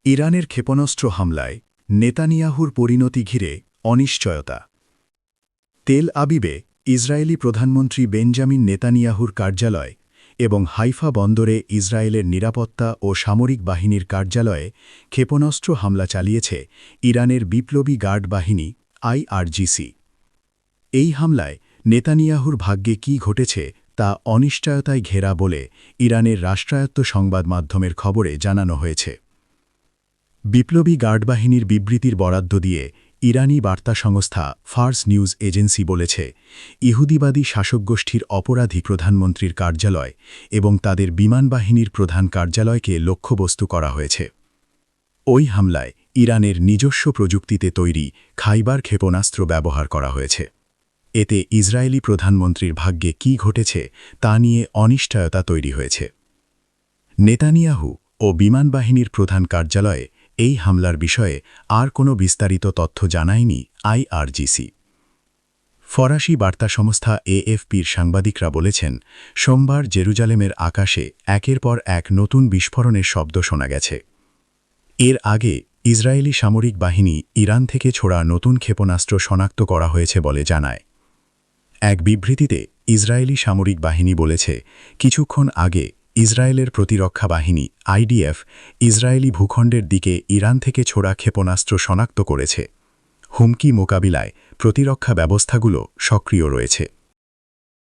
ইরানের ক্ষেপণাস্ত্র হামলায় নেতানিয়াহুর পরিণতি ঘিরে অনিশ্চয়তা। তেল আবিবে ইসরায়েলি প্রধানমন্ত্রী বেঞ্জামিন নেতানিয়াহুর কার্যালয় এবং হাইফা বন্দরে ইসরায়েলের নিরাপত্তা ও সামরিক বাহিনীর কার্যালয়ে ক্ষেপণাস্ত্র হামলা চালিয়েছে ইরানের বিপ্লবী গার্ড বাহিনী আইআরজিসি। এই হামলায় নেতানিয়াহুর ভাগ্যে কী ঘটেছে তা অনিশ্চয়তায় ঘেরা বলে ইরানের রাষ্ট্রায়ত্ত সংবাদ মাধ্যমের খবরে জানানো হয়েছে। বিপ্লবী গার্ডবাহিনীর বিবৃতির বরাদ্দ দিয়ে ইরানি বার্তা সংস্থা ফার্স নিউজ এজেন্সি বলেছে, ইহুদিবাদী শাসকগোষ্ঠীর অপরাধী প্রধানমন্ত্রীর কার্যালয় এবং তাদের বিমানবাহিনীর প্রধান কার্যালয়কে লক্ষ্যবস্তু করা হয়েছে। ওই হামলায় ইরানের নিজস্ব প্রযুক্তিতে তৈরি খাইবার ক্ষেপণাস্ত্র ব্যবহার করা হয়েছে। এতে ইসরায়েলি প্রধানমন্ত্রীর ভাগ্যে কী ঘটেছে তা নিয়ে অনিশ্চয়তা তৈরি হয়েছে। নেতানিয়াহু ও বিমানবাহিনীর প্রধান কার্যালয়ে এই হামলার বিষয়ে আর কোনো বিস্তারিত তথ্য জানায়নি আইআরজিসি। ফরাসি বার্তা সংস্থা এএফপির সাংবাদিকরা বলেছেন, সোমবার জেরুজালেমের আকাশে একের পর এক নতুন বিস্ফোরণের শব্দ শোনা গেছে। এর আগে ইসরায়েলি সামরিক বাহিনী ইরান থেকে ছোড়া নতুন ক্ষেপণাস্ত্র শনাক্ত করা হয়েছে বলে জানায়। এক বিবৃতিতে ইসরায়েলি সামরিক বাহিনী বলেছে, কিছুক্ষণ আগে ইসরায়েলের প্রতিরক্ষা বাহিনী আইডিএফ ইসরায়েলি ভূখণ্ডের দিকে ইরান থেকে ছোড়া ক্ষেপণাস্ত্র শনাক্ত করেছে। হুমকি মোকাবিলায় প্রতিরক্ষা ব্যবস্থাগুলো সক্রিয় রয়েছে।